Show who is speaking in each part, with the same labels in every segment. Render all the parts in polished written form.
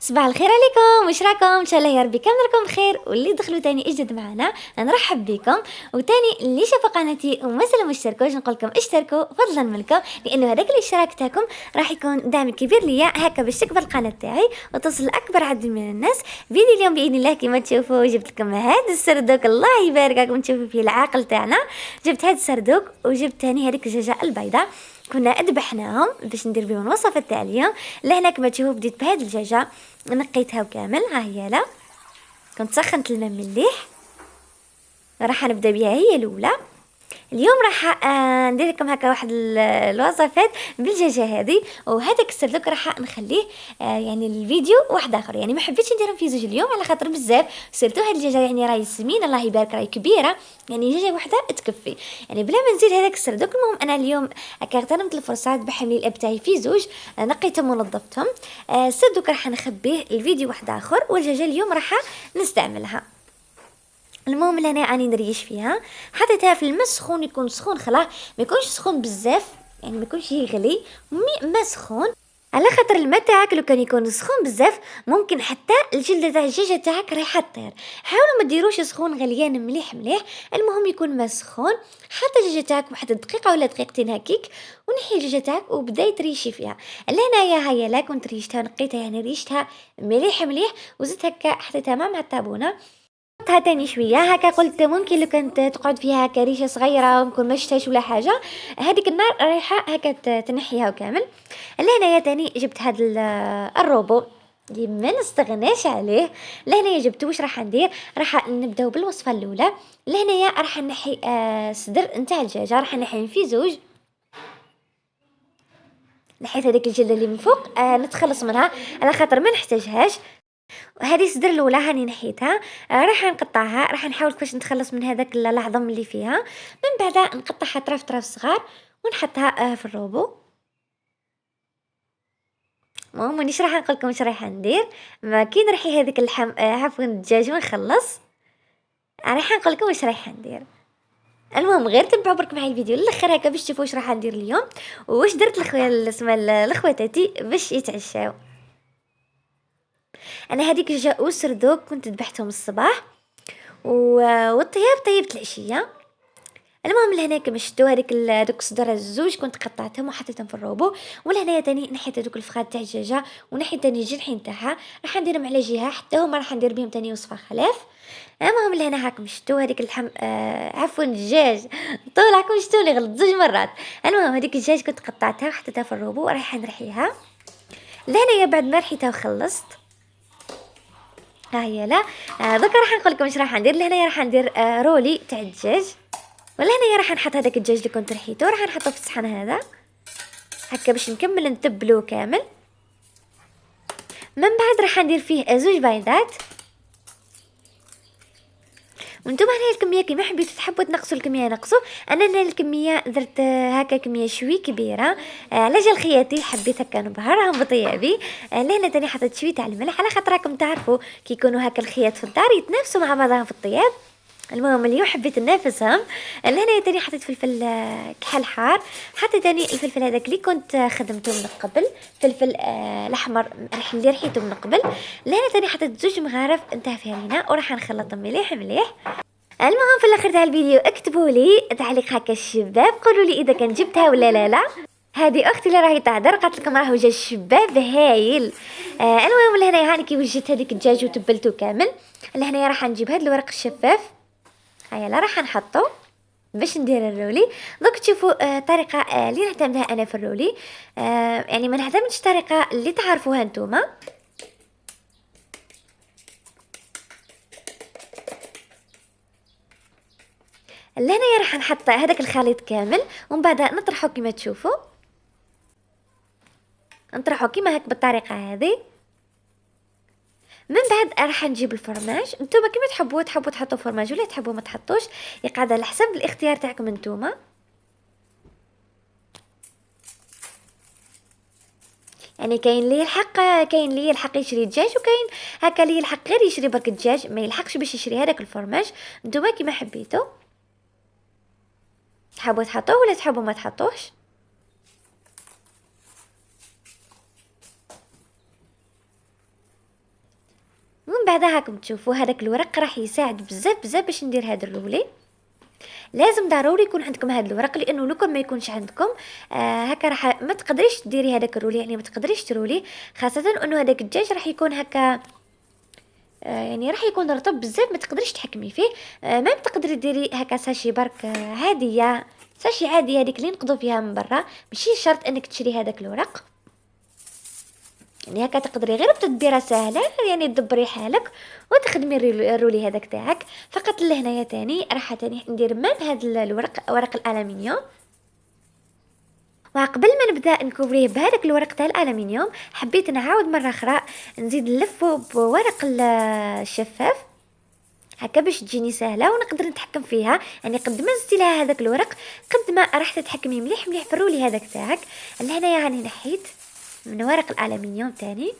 Speaker 1: صباح الخير عليكم، واش راكم؟ ان شاء الله يا ربي كامل راكم بخير، واللي دخلوا تاني اجدد معنا نرحب بكم. وتاني اللي شافوا قناتي ومازالوا ما اشتركوش نقول لكم اشتركوا فضلا منكم، لانه هذاك الاشتراك تاعكم راح يكون دعم كبير ليا هكا باش تكبر القناه تاعي وتصل لاكبر عدد من الناس. فيديو اليوم باذن الله كما تشوفوا جبت لكم هذا السردوك، الله يبارككم تشوفوا فيه العاقل تاعنا. جبت هذا السردوك وجبت ثاني هذيك الدجاجه البيضاء، كنا ذبحناهم باش ندير بهم الوصفه تاع اليوم. لهنا كما تشوفوا بديت بهذه الدجاجه، نقيتها وكامل، ها هي لا كنت سخنت الماء مليح. راح نبدا بها هي الاولى. اليوم راح ندير لكم هكا واحد الوصفات بالدجاجه هذه، وهذاك السردوك راح نخليه يعني الفيديو واحد اخر، يعني ما حبيتش نديرهم في زوج اليوم على خاطر بزاف سيرتو هذه الدجاجه يعني راهي سمينه الله يبارك راهي كبيره، يعني دجاجه واحده تكفي يعني بلا ما نزيد هذاك السردوك. المهم انا اليوم هكا اغتنمت الفرصه بحملي الاب تاعي في زوج، نقيتهم ونظفتهم. السردوك راح نخبيه الفيديو واحد اخر، والدجاجه اليوم راح نستعملها. المهم لهنا راني نريش فيها، حطيتها في الماء سخون، يكون سخون خلاص، ما يكونش سخون بزاف، يعني ما يكونش يغلي ما سخون، على خاطر الماء تاعك لو كان يكون سخون بزاف ممكن حتى الجلده تاع الدجاجه تاعك رايحه تطير. حاولوا ما ديروش سخون غليان مليح مليح، المهم يكون ما سخون. حتى الدجاجه تاعك واحد دقيقه ولا دقيقتين هكيك، ونحي الدجاجه تاعك وبداي تريشي فيها. لهنايا هيا لا كنت ريشتها ونقيتها، يعني ريشتها مليح مليح، وزدت هكا حطيتها مع الطابونه حطها تاني شويه هكا. قلت ممكن لو كانت تقعد فيها هكا ريشه صغيره ونكون ما شفتهاش ولا حاجه، هذيك النار رايحه هكا تنحيها وكامل. لهنايا تاني جبت هذا الروبو اللي ما نستغناش عليه. لهنايا جبت واش راح ندير، راح نبداو بالوصفه الاولى. لهنايا راح نحي صدر نتاع الدجاجه، راح نحي في زوج. نحيت هذيك الجلده اللي من فوق نتخلص منها على خاطر ما نحتاجهاش. هذه الصدر الاولى هاني نحيتها، راح نقطعها، راح نحاول كيفاش نتخلص من هذاك العظم اللي فيها. من بعد نقطعها طرف طرف صغار ونحطها في الروبو. المهم مانيش راح نقول لكم واش راح ندير، ما كي نرحي هذيك اللحم عفوا الدجاج ونخلص راح نقول لكم واش راح ندير. المهم غير تبعوا برك معي الفيديو للاخر هكا باش تشوفوا واش راح ندير اليوم، واش درت لخواتاتي باش يتعشاو. انا هذيك الجاء وسردوك كنت ذبحتهم الصباح والطياب طيبت العشيه. المهم لهنا كما شفتوا هذوك الصدر الزوج كنت قطعتهم وحطيتهم في الروبو. ولهنايا تاني نحيت هذوك الفخاد تاع الدجاجه ونحيت تاني الجنحين تاعها، راح نديرهم على جهه حتى هما راح ندير بهم تاني وصفه خلاف. المهم لهنا هاكم شفتوا هذيك اللحم عفوا الدجاج طول هاكم شفتوا لي غلط زوج مرات. المهم هذيك الدجاج كنت قطعتها وحطيتها في الروبو ورايحه نرحيها. لهنايا بعد ما رحيتها وخلصت ها هي لا دوكا راح نقول لكم ايش راح ندير. لهنايا راح ندير رولي تاع الدجاج، ولهنايا راح نحط هذاك الدجاج اللي كنت رحيته راح نحطه في الصحن هذا هكا باش نكمل نتبلو كامل. من بعد راح ندير فيه زوج بيضات، وانتم هنا الكميه كيما حبيتوا تحبوا تنقصوا الكميه نقصوا. انا هنا الكميه درت هكا كميه شوي كبيره على جال خياتي، حبيت هكا نبهرهم بطيابي. لهنا تاني حطيت شويه تاع الملح على خاطر راكم تعرفوا كي يكونوا هكا الخيات في الدار يتنافسوا مع بعضهم في الطياب. المهم اليوم حبيت ننافسهم. لهنا تاني حطيت فلفل كحل حار، حطيت تاني الفلفل هذاك اللي كنت خدمته من قبل، فلفل الاحمر اللي رحيته من قبل. لهنا تاني حطيت زوج مغارف نتاع فارينه وراح نخلطهم مليح مليح. المهم في الاخر تاع الفيديو اكتبوا لي تعليق هكا الشباب، قولوا لي اذا كان جبتها ولا لا. هذه اختي اللي راهي تهدر قالت لكم راهو جا الشباب هايل. المهم لهنا هاني كي وجدت هذيك الدجاج وتبلته كامل. لهنا راح نجيب هذا الورق الشفاف هيا لا راح نحطه باش ندير الرولي. دوك تشوفوا طريقه اللي نعتمدها انا في الرولي، يعني ما نعتمدش طريقه اللي تعرفوها نتوما. لهنا راح نحط هذاك الخليط كامل ومن بعد نطرحه كما تشوفوا، نطرحه كما هيك بالطريقه هذه. من بعد راح نجيب الفرماج، نتوما كما تحبوا تحطوا فرماج ولا تحبوا ما تحطوش، يقعد على حسب الاختيار تاعكم نتوما. يعني كاين اللي يلحق يشري دجاج، وكاين هكا اللي يلحق غير يشري برك الدجاج ما يلحقش باش يشري هذاك الفرماج. نتوما كيما حبيتوا تحبوا تحطوه ولا تحبوا ما تحطوش. بعدها راكم تشوفوا هذاك الورق راح يساعد بزاف باش ندير هذا الرولي. لازم ضروري يكون عندكم هذا الورق، لانه لو كان ما يكونش عندكم هكا راح ما تقدريش تديري هذاك الرولي، يعني ما تقدريش ترولي، خاصه انه هذاك الدجاج راح يكون هكا يعني راح يكون رطب بزاف، ما تقدريش تحكمي فيه. ما تقدري ديري هكا ساشي برك عاديه، ساشي عاديه هذيك اللي نقضوا فيها من برا، ماشي شرط انك تشري هذاك الورق. يعني هكا تقدري غير بتدبيره سهله، يعني تدبري حالك وتخدمي الرولي هذاك تاعك. فقط لهنايا تاني راح تاني ندير مام هذا الورق، ورق الالومنيوم. وقبل ما نبدا نكوبريه بهذاك الورق تاع الالومنيوم، حبيت نعاود مره اخرى نزيد نلفه بورق الشفاف هكا باش تجيني سهله ونقدر نتحكم فيها. يعني قد ما زدتي لها هذاك الورق قد ما راح تتحكمي مليح في الرولي هذاك تاعك. لهنايا يعني نحيت من ورق الالومنيوم تاني،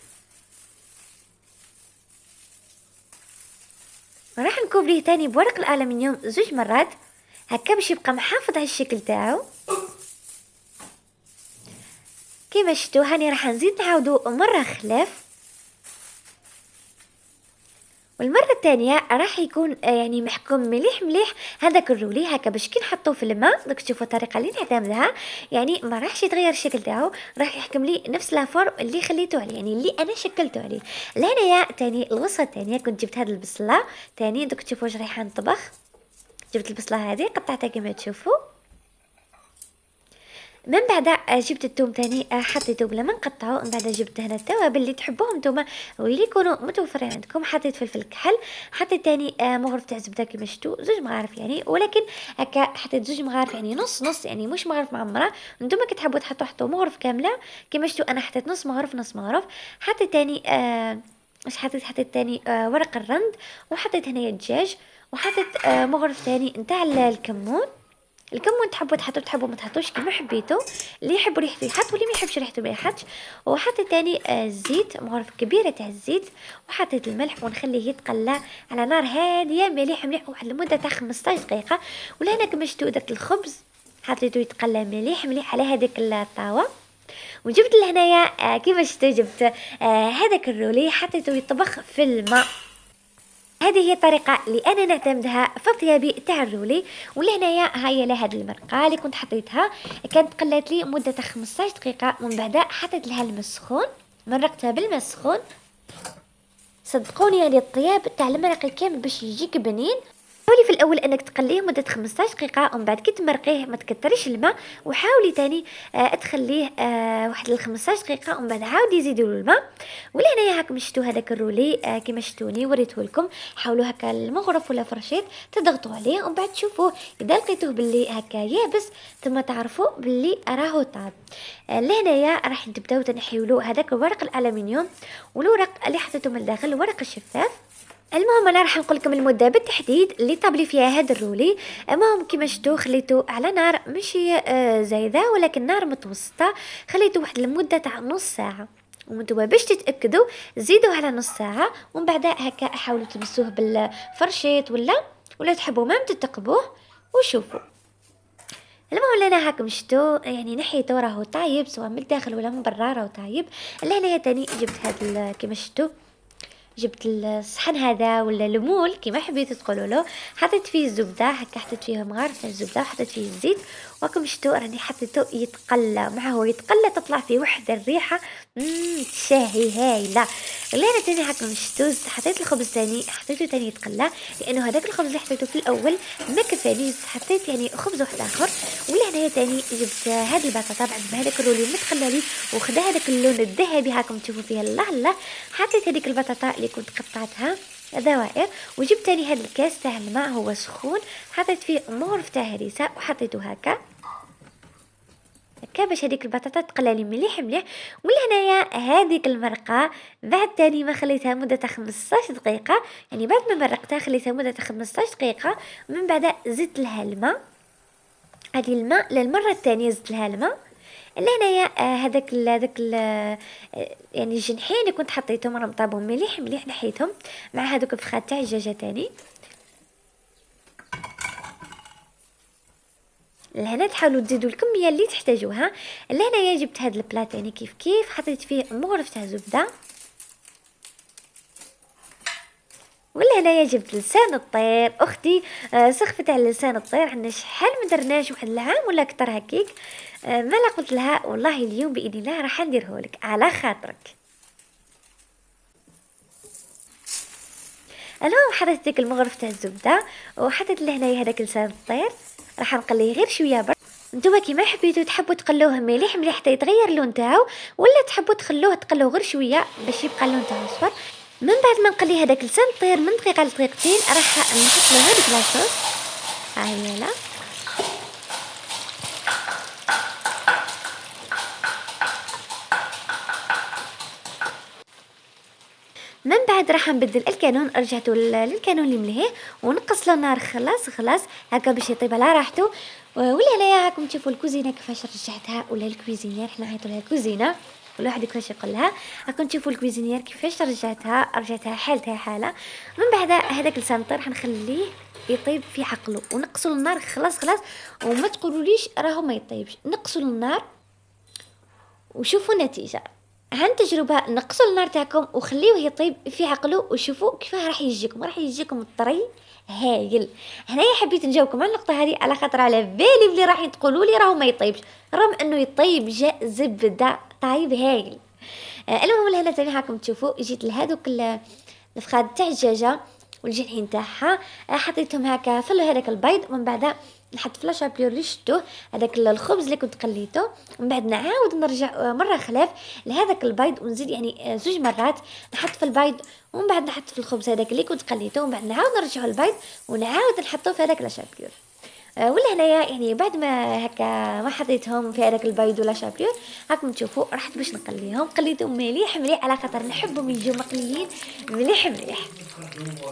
Speaker 1: راح نكوبريه تاني بورق الالومنيوم 2 مرات هكا باش يبقى محافظ على الشكل تاعو. كيما شفتوا هاني راح نزيد نعاودو مره خلاف، والمره الثانيه راح يكون يعني محكوم مليح هذاك الرولي هكا باش كي نحطوه في الماء. دوك تشوفوا الطريقه اللي نعتمدها، يعني ما راحش يتغير الشكل تاعو، راح يحكم لي نفس لافورم اللي خليته عليه، يعني اللي انا شكلته عليه. لهنايا تاني الوصفه الثانيه كنت جبت هذه البصله تاني، دوك تشوفوا واش رايحه نطبخ. جبت البصله هذه قطعتها كما تشوفوا، من بعد جبت الثوم تاني حطيته بلا ما نقطعه. من بعد جبت هنا التوابل اللي تحبوهم نتوما واللي يكونوا متوفرين عندكم. حطيت فلفل كحل، حطيت تاني مغرف تاع زبده كما شفتوا 2 مغارف يعني، ولكن هكا حطيت 2 مغارف يعني نص يعني مش مغرف معمره. نتوما كي تحبوا حطوا مغرف كامله كما شفتوا، انا حطيت نص مغرف. حطيت تاني حطيت تاني ورق الرند، وحطيت هنايا الدجاج، وحطيت مغرف تاني نتاع الكمون. تحبوا ما تحطوش كما حبيتوا، اللي يحب ريحته يحط واللي ما يحبش ريحته ما يحطش. وحطيت تاني الزيت، مغرف كبيره تاع الزيت، وحطيت الملح ونخليه يتقلى على نار هاديه مليح واحد المده تاع 15 دقيقه. ولهنا كما شفتوا درت الخبز حطيته يتقلى مليح على هذيك الطاوه. وجبت لهنايا كيما شفتوا جبت هذاك الرولي حطيته يطبخ في الماء. هذه هي الطريقه اللي انا نعتمدها في طيابي تاع الرولي. ولهنايا هاي لها هذه المرقه اللي كنت حطيتها، كانت قلات لي مده 15 دقيقه. ومن بعد حطيت لها الماء السخون، مرقتها بالماء السخون. صدقوني هذه الطياب تاع المرقه كامل باش يجيك بنين. حاولي في الاول انك تقليه مده 15 دقيقه، ومن بعد كي تمرقيه ما تكتريش الماء، وحاولي تاني تخليه واحد 15 دقيقه، ومن بعد عاودي زيدوا له الماء. ولهنايا هاكم شفتوا هذاك الرولي كما شفتوني وريته لكم. حاولوا هكا المغرف ولا فرشيط تضغطوا عليه، ومن بعد تشوفوا اذا لقيتوه باللي هكا يابس ثم تعرفوا باللي راهو طاب. لهنايا راح تبداو تنحيوا له هذاك الورق الالومنيوم والورق اللي حطيته من الداخل الورق الشفاف. المهم انا راح نقول لكم المده بالتحديد اللي طابلي فيها هذا الرولي. المهم كما شفتوا خليته على نار ماشي زايده ولكن نار متوسطه، خليته واحد المده تاع نص ساعه. وانتم باش تتاكدوا زيدوا على نص ساعه، ومن بعد هكا حاولوا تمسوه بالفرشيط ولا تحبوا ما تتقبوه وشوفوا. المهم لنا هاكم شفتوا يعني نحيته راهو طايب سواء من الداخل ولا من برا راهو طايب. لهنا تاني جبت هذا كما شفتوا، جبت الصحن هذا ولا المول كما حبيتوا تقولوا له، حطيت فيه الزبده هكا، حطيت فيه مغارف الزبده وحطيت فيه الزيت. وكم شفتوا راني حطيته يتقلى معه يتقلى، تطلع فيه واحد الريحه تشاهي هايله. انا تاني هاكم شفتوا حطيت الخبز تاني حطيته تاني يتقلى، لانه هذاك الخبز اللي حطيته في الاول ما كفانيش، حطيت يعني خبز واحد اخر. ولهنا تاني جبت هذه البطاطا بعد ما هذاك الرولي متقلى لي وخدا هذاك اللون الذهبي هاكم تشوفوا فيها الله. حطيت هذيك البطاطا اللي كنت قطعتها دوائر، وجبت تاني هذا الكاس تاع الماء هو سخون، حطيت فيه مغرف تاع هريسه وحطيته هكا باش هذيك البطاطا تقلى لي مليح. ولهنايا هذيك المرقه بعد تاني ما خليتها مده 15 دقيقه، يعني بعد ما مرقتها خليتها مده 15 دقيقه. ومن بعد زدت لها الماء، هذه الماء للمره الثانيه زدت لها الماء. لهنايا هذاك يعني الجنحين اللي كنت حطيتهم راهم طابوا مليح نحيتهم مع هذوك الفخاد تاع الدجاجه تاني. لهنا تحاولوا تزيدوا الكميه اللي تحتاجوها. لهنايا جبت هذا البلاط يعني كيف حطيت فيه مغرف تاع زبده، ولا هنايا جبت لسان الطير اختي. سخفت على لسان الطير، عندنا شحال ما درناش، واحد العام ولا اكثر هكيك. ما لا قلت لها والله اليوم باذن الله راح نديرهولك على خاطرك. المهم حطيت ديك المغرف تاع الزبده، وحطيت لهنايا هذاك لسان الطير، راح نقليه غير شويه برك. نتوما كيما حبيتو تحبوا تقلوه مليح مليح حتى يتغير اللون تاعو، ولا تحبوا تقلوه غير شويه باش يبقى اللون تاعو صفر. من بعد ما نقلي هذاك لسان الطير من دقيقه لدقيقتين راح نحط له هذيك لاصوص. ها هي لا. من بعد راح نبدل الكانون، رجعته للكانون اللي ملهيه ونقص له النار خلاص خلاص هكا باش يطيب على راحته. ولا هنايا راكم تشوفوا الكوزينه كيفاش رجعتها، ولا الكويزينير حنا نعيطوا لها كوزينه ولا واحد كيفاش يقول لها. راكم تشوفوا الكويزينير كيفاش رجعتها حالتها حاله. من بعد هذاك لسان الطير حنخليه يطيب في عقله ونقصوا النار خلاص خلاص. وما تقولوليش راهو ما يطيبش، نقصوا النار وشوفوا النتيجه. عن تجربة نقصوا النار تاعكم وخليوه يطيب في عقله وشوفوا كيفاه راح يجيكم الطري هايل. هنايا حبيت نجاوبكم على النقطة هذه على خاطر على بالي بلي راح تقولوا لي راهو ما يطيبش، رغم انه يطيب جاء زبدة طايب هايل. المهم لهنا تاني هاكم تشوفوا جيت لهذوك الفخاد تاع الدجاجة والجنحين تاعها، حطيتهم هكا في هذاك البيض، ومن بعد نحط في لاشابيور اللي شتوه هذاك الخبز اللي كنت قليته، ومن بعد نعاود نرجع مره خلاف لهذاك البيض ونزيد يعني زوج مرات نحط في البيض، ومن بعد نحط في الخبز هذاك اللي كنت قليته، ومن بعد نعاود نرجعه البيض ونعاود نحطه في هذاك لاشابيور. ولا هنايا يعني بعد ما هكا ما حطيتهم في هذاك البيض ولا شابيور هاكم تشوفوا رحت باش نقليهم، قليتهم مليح مليح على خاطر نحبهم يجوا مقليين مليح مليح.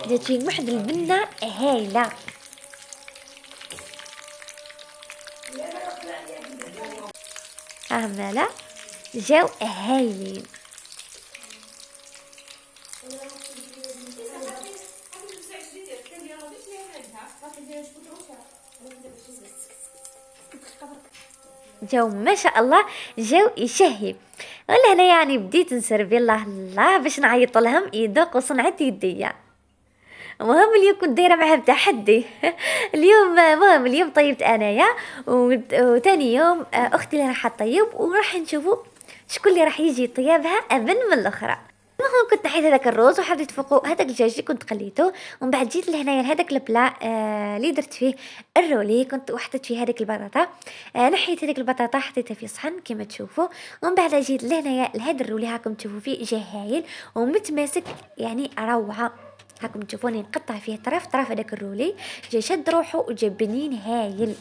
Speaker 1: جات فيهم واحد البنه هايله. لا جاو هايلين. جاو ما شاء الله جاو يشهي. ولا هنا يعني بديت نسربي الله الله باش نعيط لهم يذوقوا صنعة يديا. المهم اليوم كنت دايره معها تحدي المهم اليوم طيبت انايا وتاني يوم اختي اللي راح تطيب، وراح نشوفوا شكون اللي راح يجي طيابها ابن من الاخرى. المهم كنت نحيت هذاك الروز وحطيت فوقه هذاك الدجاج اللي كنت قليته، ومن بعد جيت لهنايا لهذاك البلا اللي درت فيه الرولي كنت وحطيت فيه هذيك البطاطا. نحيت هذيك البطاطا حطيتها في صحن كما تشوفوا، ومن بعد جيت لهنايا لهذا الرولي هاكم تشوفوا فيه جا هايل ومتماسك يعني روعه. هاكم تشوفوني نقطع فيه طرف هذاك الرولي جا شد روحه وجا بنين هايل.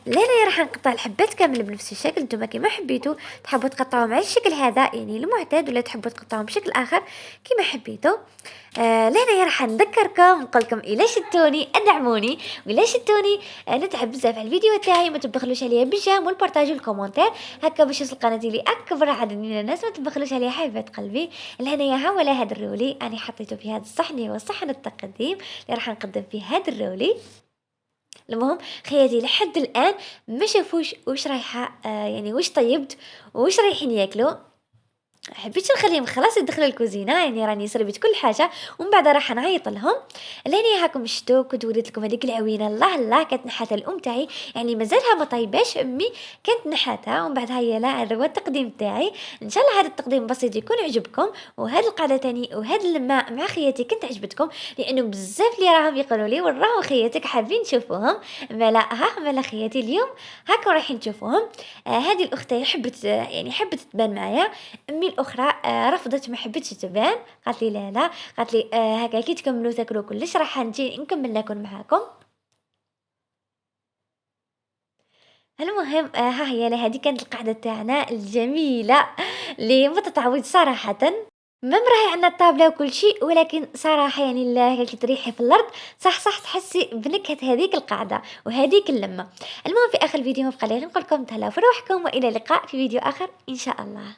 Speaker 1: لا راح نقطع الحبات كامل بنفس الشكل، نتوما كيما حبيتوا تحبوا تقطعوهم على الشكل هذا يعني المعتاد، ولا تحبوا تقطعوهم بشكل اخر كيما حبيتوا. لهنا راح نذكركم نقول لكم الا شتوني ادعموني، ولا شتوني نتعب بزاف على الفيديو تاعي، ما تبخلوش عليا بالجيم والبارطاج والكومونتير هكا باش يوصل قناتي لاكبر عدد من الناس، ما تبخلوش عليا حبيبات قلبي. لهنا ها ولا هذا الرولي انا حطيته في هذا الصحن، هو صحن التقديم اللي راح نقدم فيه هذا الرولي. المهم خياتي لحد الان ما شافوش واش رايحه يعني واش طيبت واش رايحين ياكلوا. حبيت نخليهم خلاص يدخلوا الكوزينه، يعني راني سربت كل حاجه ومن بعد راح نعيط لهم. لاني هاكم شتو كنت وريت لكم هذيك العوينه الله الله كانت نحاتها الام تاعي، يعني مازالها ما طيباش امي كانت نحاتها، ومن بعد هيا لا هذا هو التقديم تاعي. ان شاء الله هذا التقديم بسيط يكون عجبكم، وهذه القعده تاني وهذا اللمه مع خياتي كنت عجبتكم، لانه بزاف اللي راهم يقولوا لي وراهم خياتك حابين تشوفوهم. ملا خياتي اليوم هاكم رايحين تشوفوهم. هذه الاختي حبت يعني حبت تبان معايا، امي الاخرى رفضت ما حبتش تبان، قالت لي لا قالت لي هكا كي تكملوا تاكلوا كلش راح نجي نكمل ناكل معاكم. المهم ها هي هذه كانت القعده تاعنا الجميله اللي ما تتعوض صراحه. مم راهي عندنا الطابله وكل شيء، ولكن صراحه يعني كي تريحي في الارض صح تحسي بنكهه هذيك القعده وهذيك اللمه. المهم في اخر الفيديو ما بقى لي غير نقول لكم تهلاو في روحكم، والى اللقاء في فيديو اخر ان شاء الله.